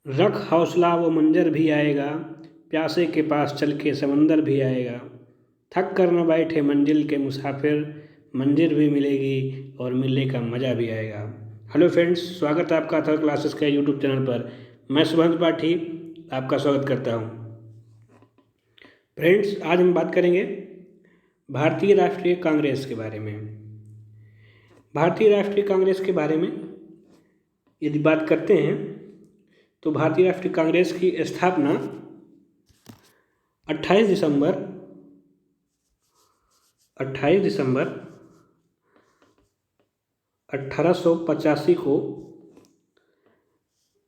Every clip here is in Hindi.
रख हौसला वो मंजर भी आएगा, प्यासे के पास चल के समंदर भी आएगा। थक कर न बैठे मंजिल के मुसाफिर, मंजिल भी मिलेगी और मिलने का मज़ा भी आएगा। हेलो फ्रेंड्स, स्वागत है आपका अथर क्लासेस के यूट्यूब चैनल पर। मैं सुभंत पाठी आपका स्वागत करता हूँ। फ्रेंड्स, आज हम बात करेंगे भारतीय राष्ट्रीय कांग्रेस के बारे में। भारतीय राष्ट्रीय कांग्रेस के बारे में यदि बात करते हैं तो भारतीय राष्ट्रीय कांग्रेस की स्थापना 28 दिसंबर 1885 को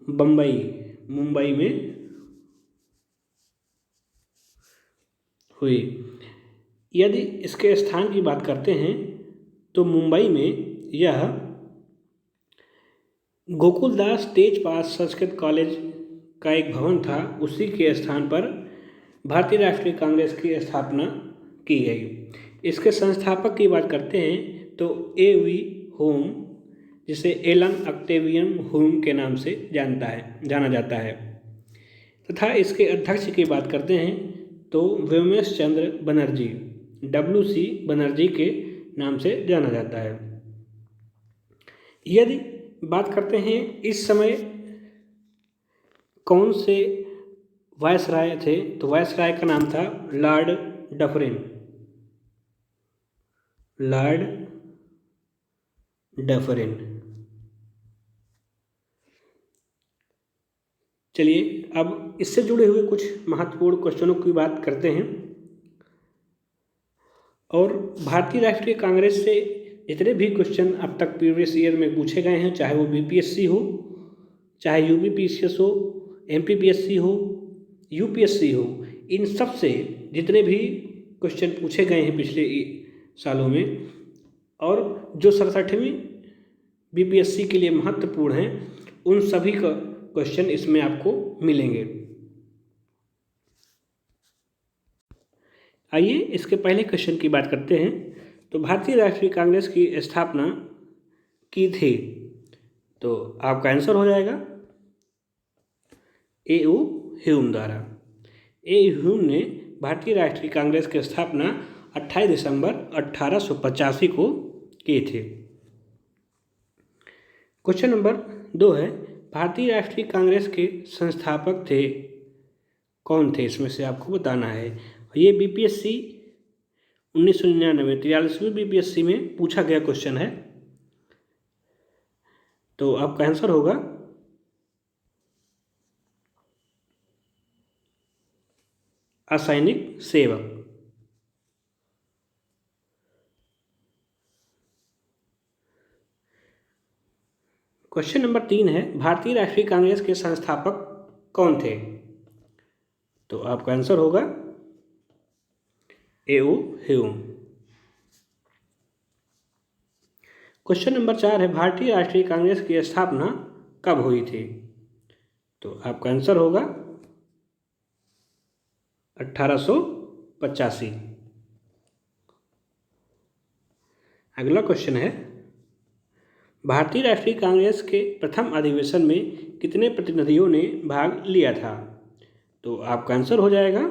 मुंबई में हुई। यदि इसके स्थान की बात करते हैं तो मुंबई में यह गोकुलदास तेजपाल संस्कृत कॉलेज का एक भवन था, उसी के स्थान पर भारतीय राष्ट्रीय कांग्रेस की स्थापना की गई। इसके संस्थापक की बात करते हैं तो A.V. होम, जिसे एलन ऑक्टेवियन होम के नाम से जाना जाता है, तथा इसके अध्यक्ष की बात करते हैं तो व्योमेश चंद्र बनर्जी, W.C. बनर्जी के नाम से जाना जाता है। यदि बात करते हैं इस समय कौन से वायसराय थे, तो वायसराय का नाम था लॉर्ड डफरिन। चलिए अब इससे जुड़े हुए कुछ महत्वपूर्ण क्वेश्चनों की बात करते हैं। और भारतीय राष्ट्रीय कांग्रेस से जितने भी क्वेश्चन अब तक प्रीवियस ईयर में पूछे गए हैं, चाहे वो BPSC हो, चाहे UPPCS हो, MPPSC हो, UPSC हो, इन सब से जितने भी क्वेश्चन पूछे गए हैं पिछले सालों में, और जो 67वीं BPSC के लिए महत्वपूर्ण हैं, उन सभी का क्वेश्चन इसमें आपको मिलेंगे। आइए इसके पहले क्वेश्चन की बात करते हैं। तो भारतीय राष्ट्रीय कांग्रेस की स्थापना की थी, तो आपका आंसर हो जाएगा A.O. ह्यूम द्वारा। A.O. ह्यूम ने भारतीय राष्ट्रीय कांग्रेस की स्थापना 28 दिसंबर 1885 को की थी। क्वेश्चन नंबर 2 है, भारतीय राष्ट्रीय कांग्रेस के संस्थापक थे कौन थे, इसमें से आपको बताना है। ये BPSC 1999 43वीं BPSC में पूछा गया क्वेश्चन है, तो आपका आंसर होगा असैनिक सेवक। क्वेश्चन नंबर 3 है, भारतीय राष्ट्रीय कांग्रेस के संस्थापक कौन थे, तो आपका आंसर होगा A.O. ह्यूम। क्वेश्चन नंबर 4 है, भारतीय राष्ट्रीय कांग्रेस की स्थापना कब हुई थी, तो आपका आंसर होगा 1885। अगला क्वेश्चन है, भारतीय राष्ट्रीय कांग्रेस के प्रथम अधिवेशन में कितने प्रतिनिधियों ने भाग लिया था, तो आपका आंसर हो जाएगा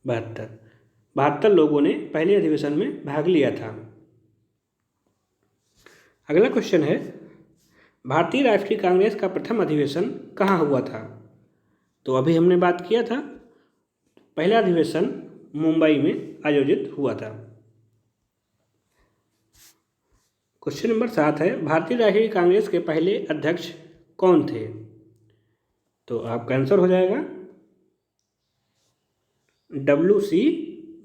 72 लोगों ने पहले अधिवेशन में भाग लिया था। अगला क्वेश्चन है, भारतीय राष्ट्रीय कांग्रेस का प्रथम अधिवेशन कहाँ हुआ था, तो अभी हमने बात किया था, पहला अधिवेशन मुंबई में आयोजित हुआ था। क्वेश्चन नंबर 7 है, भारतीय राष्ट्रीय कांग्रेस के पहले अध्यक्ष कौन थे, तो आपका आंसर हो जाएगा W.C.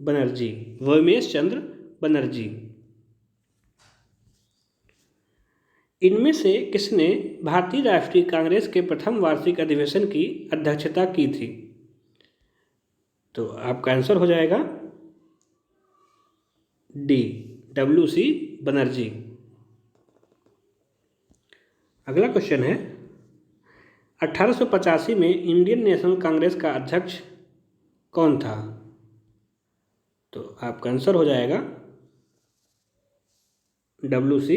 बनर्जी, व्योमेश चंद्र बनर्जी। इनमें से किसने भारतीय राष्ट्रीय कांग्रेस के प्रथम वार्षिक अधिवेशन की अध्यक्षता की थी, तो आपका आंसर हो जाएगा D. W.C. बनर्जी। अगला क्वेश्चन है, 1885 में इंडियन नेशनल कांग्रेस का अध्यक्ष कौन था, तो आपका आंसर हो जाएगा W.C.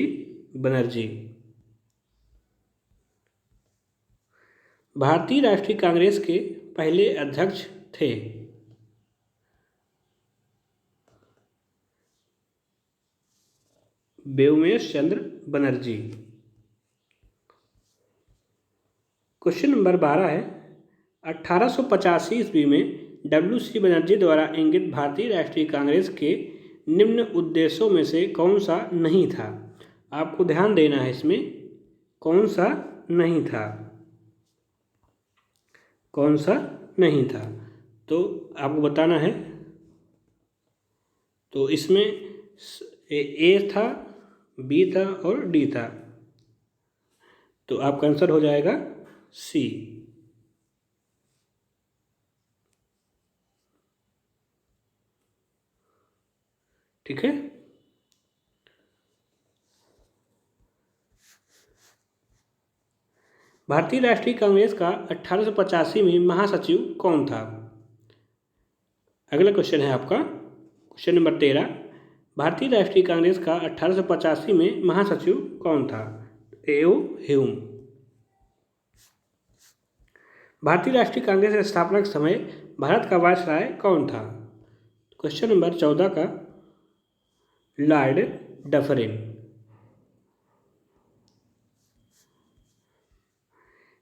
बनर्जी। भारतीय राष्ट्रीय कांग्रेस के पहले अध्यक्ष थे? व्योमेश चंद्र बनर्जी। क्वेश्चन नंबर 12 है, 1885 ईस्वी में WC बनर्जी द्वारा इंगित भारतीय राष्ट्रीय कांग्रेस के निम्न उद्देश्यों में से कौन सा नहीं था? आपको ध्यान देना है इसमें, कौन सा नहीं था, कौन सा नहीं था, तो आपको बताना है। तो इसमें ए था, बी था और डी था, तो आपका आंसर हो जाएगा सी। ठीक है। भारतीय राष्ट्रीय कांग्रेस का 1885 में महासचिव कौन था? अगला क्वेश्चन है आपका क्वेश्चन नंबर 13, भारतीय राष्ट्रीय कांग्रेस का 1885 में महासचिव कौन था? एओ ह्यूम। भारतीय राष्ट्रीय कांग्रेस के स्थापना के समय भारत का वायसराय कौन था? क्वेश्चन नंबर 14 का लॉर्ड डफरिन।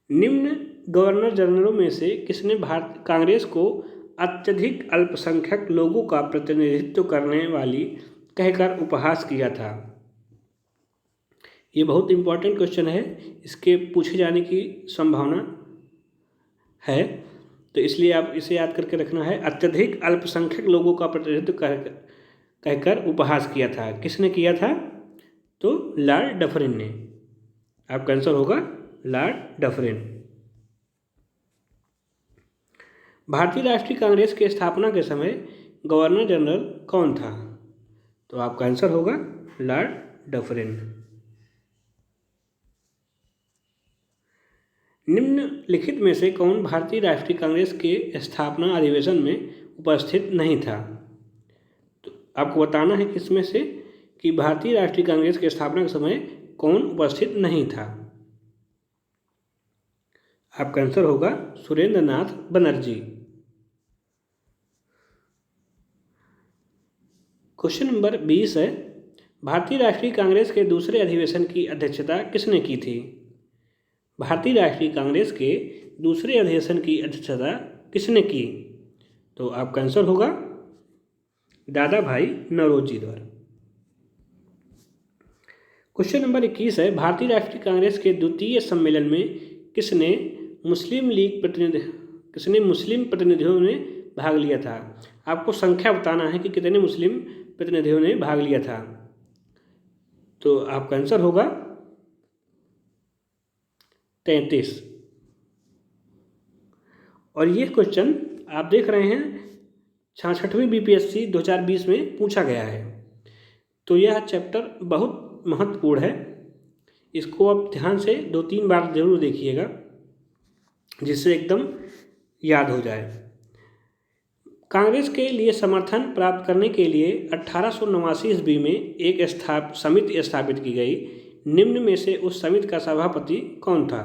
निम्न गवर्नर जनरलों में से किसने भारत कांग्रेस को अत्यधिक अल्पसंख्यक लोगों का प्रतिनिधित्व करने वाली कहकर उपहास किया था? ये बहुत इंपॉर्टेंट क्वेश्चन है, इसके पूछे जाने की संभावना है, तो इसलिए आप इसे याद करके रखना है। अत्यधिक अल्पसंख्यक लोगों का प्रतिनिधित्व कहकर उपहास किया था, किसने किया था? तो लॉर्ड डफरिन ने। आपका आंसर होगा लॉर्ड डफरिन। भारतीय राष्ट्रीय कांग्रेस के स्थापना के समय गवर्नर जनरल कौन था? तो आपका आंसर होगा लॉर्ड डफरिन। निम्नलिखित में से कौन भारतीय राष्ट्रीय कांग्रेस के स्थापना अधिवेशन में उपस्थित नहीं था? तो आपको बताना है किसमें से कि भारतीय राष्ट्रीय कांग्रेस के स्थापना के समय कौन उपस्थित नहीं था। आपका आंसर होगा सुरेंद्र नाथ बनर्जी। क्वेश्चन नंबर 20 है, भारतीय राष्ट्रीय कांग्रेस के दूसरे अधिवेशन की अध्यक्षता किसने की थी? भारतीय राष्ट्रीय कांग्रेस के दूसरे अधिवेशन की अध्यक्षता किसने की? तो आपका आंसर होगा दादा भाई नौरोजी द्वारा। क्वेश्चन नंबर 21 है, भारतीय राष्ट्रीय कांग्रेस के द्वितीय सम्मेलन में किसने मुस्लिम प्रतिनिधियों ने भाग लिया था? आपको संख्या बताना है कि कितने मुस्लिम प्रतिनिधियों ने भाग लिया था। तो आपका आंसर होगा 33। और ये क्वेश्चन आप देख रहे हैं 66वीं BPSC 2020 में पूछा गया है, तो यह चैप्टर बहुत महत्वपूर्ण है। इसको आप ध्यान से 2-3 बार जरूर देखिएगा, जिससे एकदम याद हो जाए। कांग्रेस के लिए समर्थन प्राप्त करने के लिए 1889 ईस्वी में एक समिति स्थापित की गई। निम्न में से उस समिति का सभापति कौन था?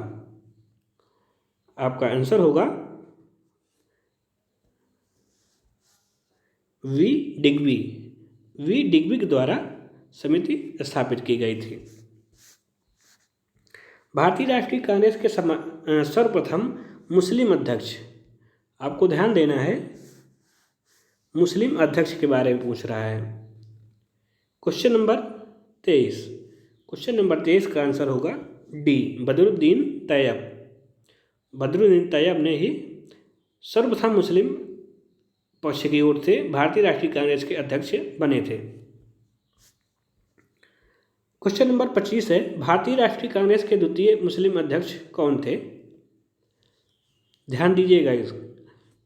आपका आंसर होगा वी डिग्बी के द्वारा समिति स्थापित की गई थी। भारतीय राष्ट्रीय कांग्रेस के सर्वप्रथम मुस्लिम अध्यक्ष, आपको ध्यान देना है, मुस्लिम अध्यक्ष के बारे में पूछ रहा है। क्वेश्चन नंबर 23 का आंसर होगा डी, बदरुद्दीन तैयब। बदरुद्दीन तैयब ने ही सर्वप्रथम मुस्लिम पक्ष की ओर से भारतीय राष्ट्रीय कांग्रेस के अध्यक्ष बने थे। क्वेश्चन नंबर 25 है, भारतीय राष्ट्रीय कांग्रेस के द्वितीय मुस्लिम अध्यक्ष कौन थे? ध्यान दीजिएगा,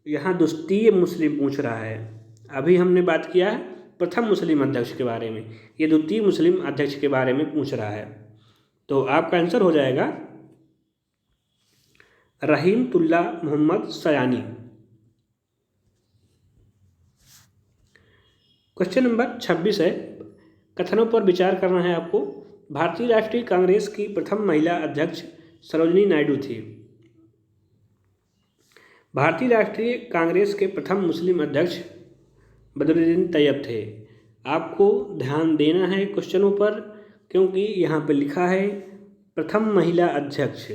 यहाँ द्वितीय मुस्लिम पूछ रहा है। अभी हमने बात किया है प्रथम मुस्लिम अध्यक्ष के बारे में, ये द्वितीय मुस्लिम अध्यक्ष के बारे में पूछ रहा है। तो आपका आंसर हो जाएगा रहीमतुल्लाह मोहम्मद सयानी। क्वेश्चन नंबर 26 है, कथनों पर विचार करना है आपको। भारतीय राष्ट्रीय कांग्रेस की प्रथम महिला अध्यक्ष सरोजिनी नायडू थी। भारतीय राष्ट्रीय कांग्रेस के प्रथम मुस्लिम अध्यक्ष बदरुद्दीन तैयब थे। आपको ध्यान देना है क्वेश्चनों पर, क्योंकि यहाँ पे लिखा है प्रथम महिला अध्यक्ष।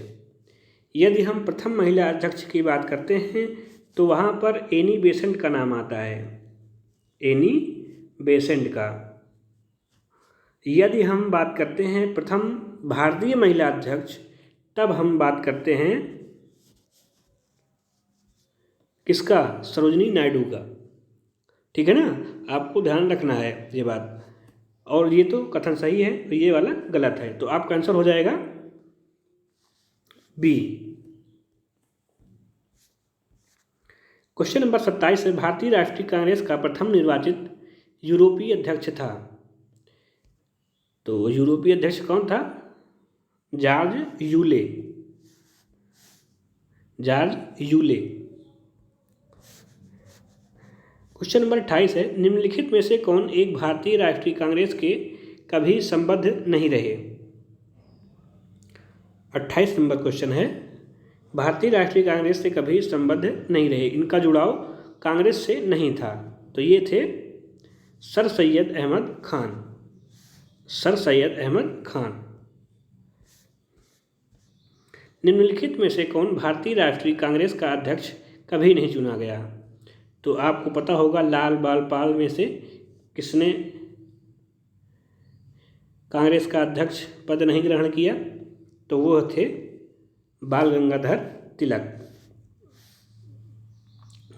यदि हम प्रथम महिला अध्यक्ष की बात करते हैं तो वहाँ पर एनी बेसेंट का नाम आता है, एनी बेसेंट का। यदि हम बात करते हैं प्रथम भारतीय महिला अध्यक्ष, तब हम बात करते हैं किसका? सरोजिनी नायडू का। ठीक है ना, आपको ध्यान रखना है ये बात। और ये तो कथन सही है, तो ये वाला गलत है, तो आपका आंसर हो जाएगा बी। क्वेश्चन नंबर 27 है, भारतीय राष्ट्रीय कांग्रेस का प्रथम निर्वाचित यूरोपीय अध्यक्ष था। तो यूरोपीय अध्यक्ष कौन था? George Yule. George Yule. Question number 28 है, निम्नलिखित में से कौन एक भारतीय राष्ट्रीय कांग्रेस के कभी संबद्ध नहीं रहे? 28 नंबर क्वेश्चन है, भारतीय राष्ट्रीय कांग्रेस से कभी संबद्ध नहीं रहे, इनका जुड़ाव कांग्रेस से नहीं था। तो ये थे सर सैयद अहमद खान। सर सैयद अहमद खान। निम्नलिखित में से कौन भारतीय राष्ट्रीय कांग्रेस का अध्यक्ष कभी नहीं चुना गया? तो आपको पता होगा लाल बाल पाल में से किसने कांग्रेस का अध्यक्ष पद नहीं ग्रहण किया? तो वो थे बाल गंगाधर तिलक।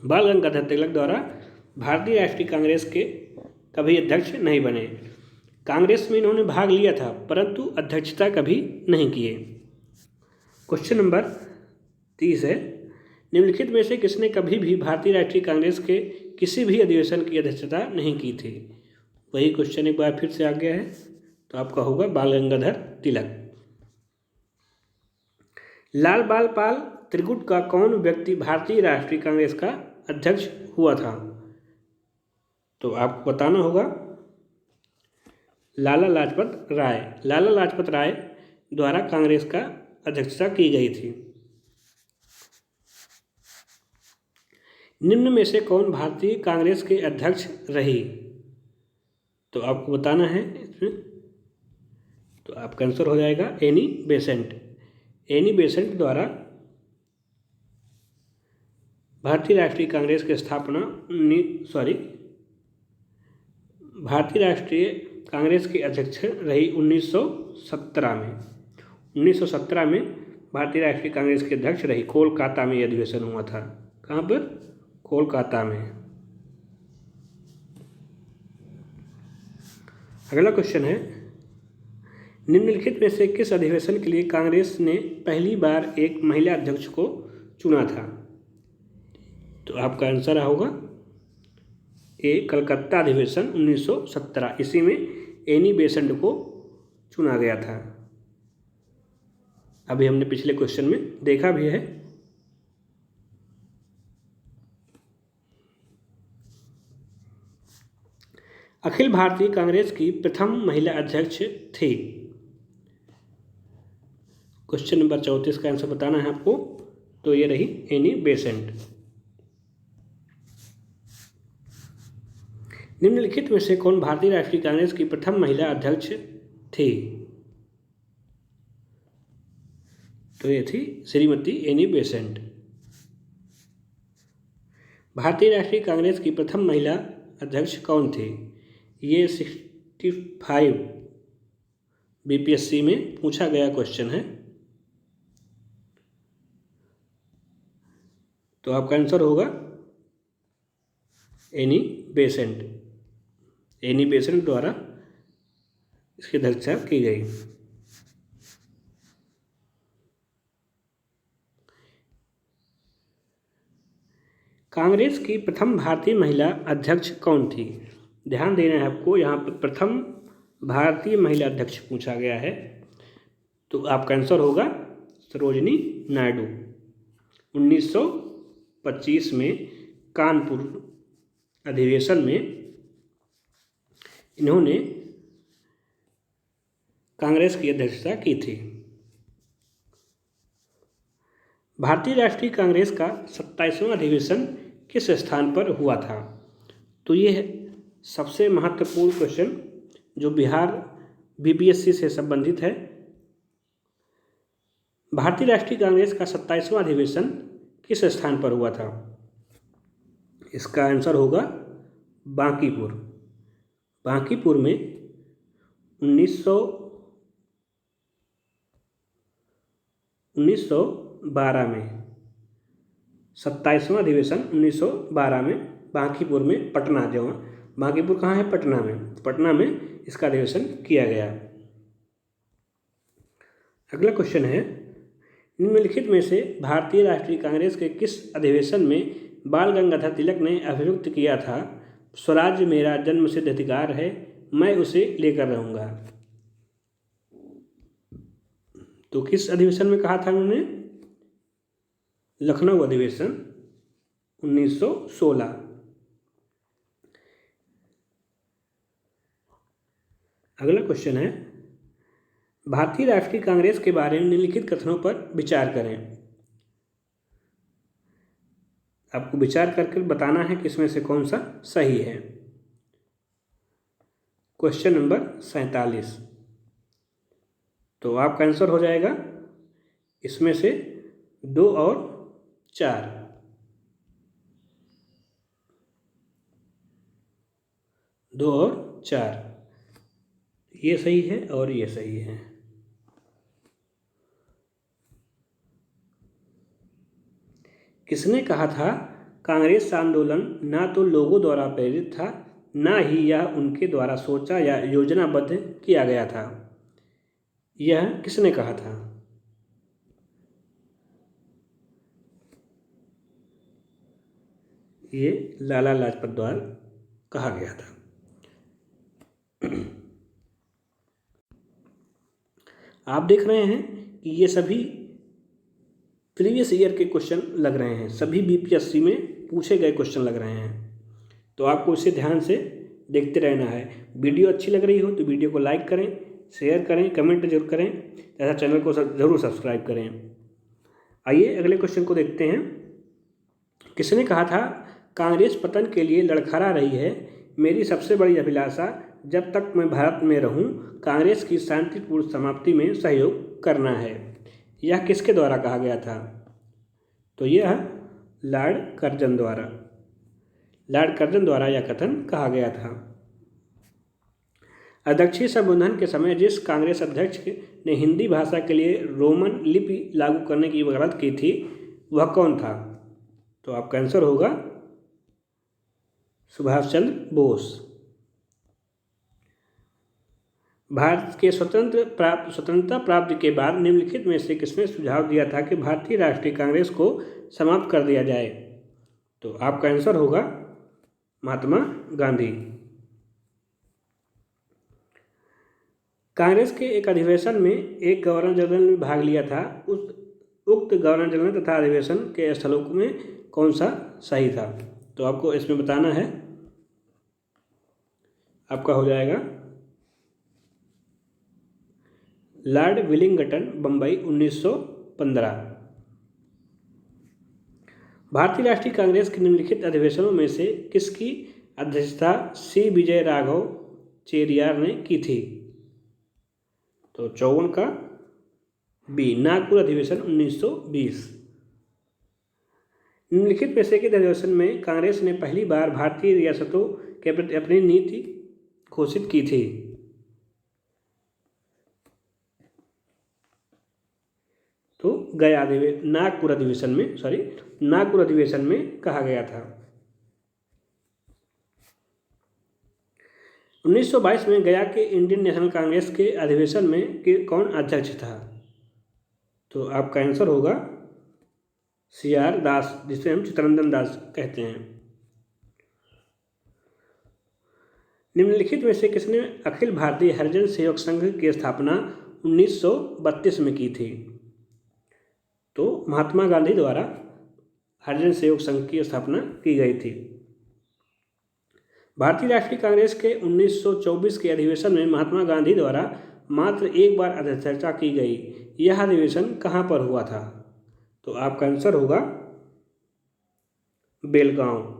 बाल गंगाधर तिलक द्वारा भारतीय राष्ट्रीय कांग्रेस के कभी अध्यक्ष नहीं बने। कांग्रेस में इन्होंने भाग लिया था, परंतु अध्यक्षता कभी नहीं किए। क्वेश्चन नंबर 30 है, निम्नलिखित में से किसने कभी भी भारतीय राष्ट्रीय कांग्रेस के किसी भी अधिवेशन की अध्यक्षता नहीं की थी? वही क्वेश्चन एक बार फिर से आ गया है, तो आपका होगा बाल गंगाधर तिलक। लाल बाल पाल त्रिगुट का कौन व्यक्ति भारतीय राष्ट्रीय कांग्रेस का अध्यक्ष हुआ था? तो आपको बताना होगा लाला लाजपत राय। लाला लाजपत राय द्वारा कांग्रेस का अध्यक्षता की गई थी। निम्न में से कौन भारतीय कांग्रेस के अध्यक्ष रही? तो आपको बताना है इसमें, तो आपका आंसर हो जाएगा एनी बेसेंट। एनी बेसेंट द्वारा भारतीय राष्ट्रीय कांग्रेस की स्थापना भारतीय राष्ट्रीय कांग्रेस की अध्यक्ष रही 1917 में। 1917 में भारतीय राष्ट्रीय कांग्रेस के अध्यक्ष रही। कोलकाता में यह अधिवेशन हुआ था। कहाँ पर? कोलकाता में। अगला क्वेश्चन है, निम्नलिखित में से किस अधिवेशन के लिए कांग्रेस ने पहली बार एक महिला अध्यक्ष को चुना था? तो आपका आंसर होगा ए कलकत्ता अधिवेशन 1917। इसी में एनी बेसेंट को चुना गया था। अभी हमने पिछले क्वेश्चन में देखा भी है। अखिल भारतीय कांग्रेस की प्रथम महिला अध्यक्ष थी। क्वेश्चन नंबर 34 का आंसर बताना है आपको, तो ये रही एनी बेसेंट। निम्नलिखित में से कौन भारतीय राष्ट्रीय कांग्रेस की प्रथम महिला अध्यक्ष थी? तो ये थी श्रीमती एनी बेसेंट। भारतीय राष्ट्रीय कांग्रेस की प्रथम महिला अध्यक्ष कौन थी? ये 65 बीपीएससी में पूछा गया क्वेश्चन है। तो आपका आंसर होगा एनी बेसेंट। एनी बेसेंट द्वारा इसकी अध्यक्षता की गई। कांग्रेस की प्रथम भारतीय महिला अध्यक्ष कौन थी? ध्यान देना है आपको, यहाँ पर प्रथम भारतीय महिला अध्यक्ष पूछा गया है। तो आपका आंसर होगा सरोजिनी नायडू। 1925 में कानपुर अधिवेशन में इन्होंने कांग्रेस की अध्यक्षता की थी। भारतीय राष्ट्रीय कांग्रेस का 27वां अधिवेशन किस स्थान पर हुआ था? तो ये है सबसे महत्वपूर्ण क्वेश्चन जो बिहार बीपीएससी से संबंधित है। भारतीय राष्ट्रीय कांग्रेस का 27वां अधिवेशन किस स्थान पर हुआ था? इसका आंसर होगा बांकीपुर। बांकीपुर में 1912 में 27वां अधिवेशन 1912 में बांकीपुर में, पटना, जो बांकीपुर कहाँ है? पटना में। पटना में इसका अधिवेशन किया गया। अगला क्वेश्चन है, निम्नलिखित में से भारतीय राष्ट्रीय कांग्रेस के किस अधिवेशन में बाल गंगाधर तिलक ने अभिव्यक्त किया था, स्वराज्य मेरा जन्मसिद्ध अधिकार है, मैं उसे लेकर रहूँगा? तो किस अधिवेशन में कहा था उन्होंने? लखनऊ अधिवेशन 1916। अगला क्वेश्चन है, भारतीय राष्ट्रीय कांग्रेस के बारे में निम्नलिखित कथनों पर विचार करें। आपको विचार करके बताना है कि इसमें से कौन सा सही है। Question number 47। तो आपका आंसर हो जाएगा इसमें से 2 और 4। दो और 4 ये सही है और ये सही है। किसने कहा था कांग्रेस आंदोलन ना तो लोगों द्वारा प्रेरित था, ना ही यह उनके द्वारा सोचा या योजनाबद्ध किया गया था? यह किसने कहा था? ये लाला लाजपत द्वारा कहा गया था। आप देख रहे हैं कि ये सभी प्रीवियस ईयर के क्वेश्चन लग रहे हैं, सभी बीपीएससी में पूछे गए क्वेश्चन लग रहे हैं। तो आपको इसे ध्यान से देखते रहना है। वीडियो अच्छी लग रही हो तो वीडियो को लाइक करें, शेयर करें, कमेंट जरूर करें तथा चैनल को ज़रूर सब्सक्राइब करें। आइए अगले क्वेश्चन को देखते हैं। किसने कहा था कांग्रेस पतन के लिए लड़खड़ा रही है, मेरी सबसे बड़ी अभिलाषा जब तक मैं भारत में रहूं कांग्रेस की शांतिपूर्ण समाप्ति में सहयोग करना है? यह किसके द्वारा कहा गया था? तो यह लॉर्ड कर्जन द्वारा यह कथन कहा गया था। अध्यक्षीय संबोधन के समय जिस कांग्रेस अध्यक्ष ने हिंदी भाषा के लिए रोमन लिपि लागू करने की वकालत की थी वह कौन था? तो आपका आंसर होगा सुभाष चंद्र बोस। भारत के स्वतंत्रता प्राप्ति के बाद निम्नलिखित में से किसने सुझाव दिया था कि भारतीय राष्ट्रीय कांग्रेस को समाप्त कर दिया जाए? तो आपका आंसर होगा महात्मा गांधी। कांग्रेस के एक अधिवेशन में एक गवर्नर जनरल ने भाग लिया था, उक्त गवर्नर जनरल तथा अधिवेशन के स्थलों में कौन सा सही था? तो आपको इसमें बताना है। आपका हो जाएगा लॉर्ड विलिंगटन, बम्बई 1915। भारतीय राष्ट्रीय कांग्रेस के निम्नलिखित अधिवेशनों में से किसकी अध्यक्षता सी विजय राघव चेरियार ने की थी? तो 54 का बी, नागपुर अधिवेशन 1920। निम्नलिखित में से किस अधिवेशन में कांग्रेस ने पहली बार भारतीय रियासतों के प्रति अपनी नीति घोषित की थी? तो नागपुर अधिवेशन में कहा गया था। 1922 में गया के इंडियन नेशनल कांग्रेस के अधिवेशन में कौन अध्यक्ष था? तो आपका आंसर होगा CR दास, जिसे हम चित्तरंजन दास कहते हैं। निम्नलिखित में से किसने अखिल भारतीय हरिजन सहयोग संघ की स्थापना 1932 में की थी? तो महात्मा गांधी द्वारा हरिजन सहयोग संघ की स्थापना की गई थी। भारतीय राष्ट्रीय कांग्रेस के 1924 के अधिवेशन में महात्मा गांधी द्वारा मात्र एक बार अध्यक्षता की गई, यह अधिवेशन कहाँ पर हुआ था? तो आपका आंसर होगा बेलगांव।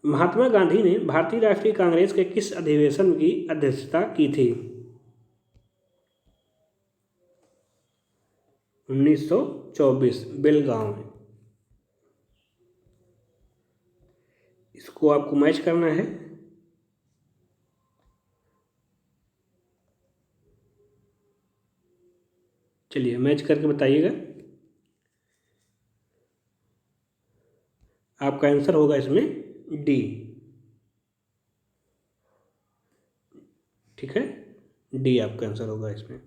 महात्मा गांधी ने भारतीय राष्ट्रीय कांग्रेस के किस अधिवेशन की अध्यक्षता की थी? 1924, बेलगांव में। इसको आपको मैच करना है। चलिए मैच करके बताइएगा। आपका आंसर होगा इसमें डी। ठीक है, डी आपका आंसर होगा इसमें।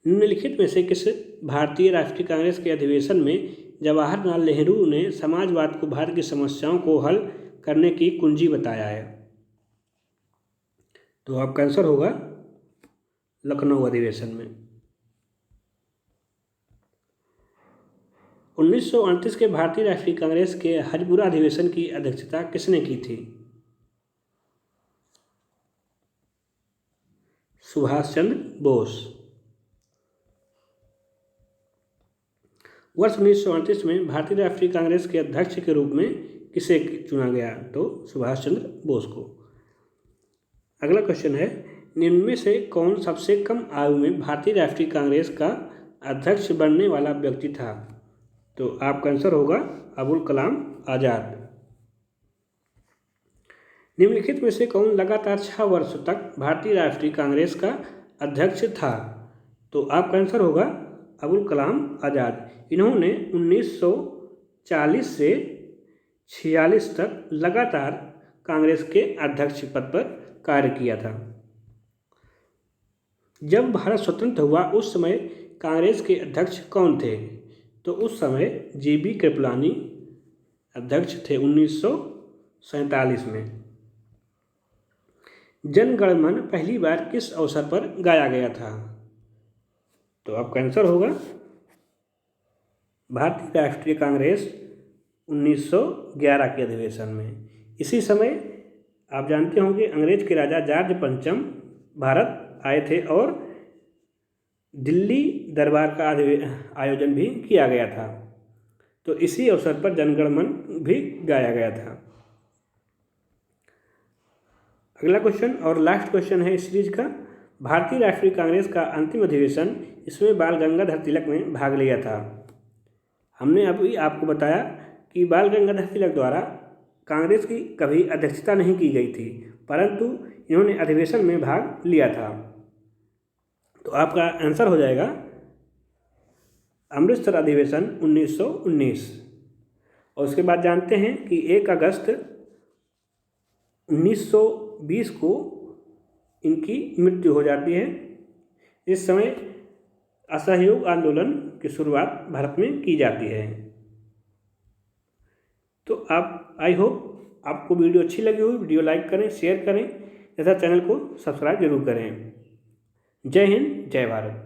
निम्नलिखित में से किस भारतीय राष्ट्रीय कांग्रेस के अधिवेशन में जवाहरलाल नेहरू ने समाजवाद को भारत की समस्याओं को हल करने की कुंजी बताया है? तो आपका आंसर होगा लखनऊ अधिवेशन में। 1938 के भारतीय राष्ट्रीय कांग्रेस के हजपुरा अधिवेशन की अध्यक्षता किसने की थी? सुभाष चंद्र बोस। वर्ष 1938 में भारतीय राष्ट्रीय कांग्रेस के अध्यक्ष के रूप में किसे चुना गया? तो सुभाष चंद्र बोस को। अगला क्वेश्चन है, निम्न में से कौन सबसे कम आयु में भारतीय राष्ट्रीय कांग्रेस का अध्यक्ष बनने वाला व्यक्ति था? तो आपका आंसर होगा अबुल कलाम आज़ाद। निम्नलिखित में से कौन लगातार 6 वर्ष तक भारतीय राष्ट्रीय कांग्रेस का अध्यक्ष था? तो आपका आंसर होगा अबुल कलाम आज़ाद। इन्होंने 1940 से 46 तक लगातार कांग्रेस के अध्यक्ष पद पर कार्य किया था। जब भारत स्वतंत्र हुआ उस समय कांग्रेस के अध्यक्ष कौन थे? तो उस समय जीबी कृपलानी अध्यक्ष थे 1947 में। जन गण मन पहली बार किस अवसर पर गाया गया था? तो आपका आंसर होगा भारतीय राष्ट्रीय कांग्रेस 1911 के अधिवेशन में। इसी समय आप जानते होंगे अंग्रेज के राजा जॉर्ज पंचम भारत आए थे और दिल्ली दरबार का आयोजन भी किया गया था। तो इसी अवसर पर जनगण मन भी गाया गया था। अगला क्वेश्चन और लास्ट क्वेश्चन है इस सीरीज का, भारतीय राष्ट्रीय कांग्रेस का अंतिम अधिवेशन इसमें बाल गंगाधर तिलक ने भाग लिया था। हमने अभी आपको बताया कि बाल गंगाधर तिलक द्वारा कांग्रेस की कभी अध्यक्षता नहीं की गई थी, परंतु इन्होंने अधिवेशन में भाग लिया था। तो आपका आंसर हो जाएगा अमृतसर अधिवेशन 1919। और उसके बाद जानते हैं कि 1 अगस्त 1920 को इनकी मृत्यु हो जाती है। इस समय असहयोग आंदोलन की शुरुआत भारत में की जाती है। तो आप आई होप आपको वीडियो अच्छी लगी हुई, वीडियो लाइक करें, शेयर करें तथा चैनल को सब्सक्राइब जरूर करें। जय हिंद, जय भारत।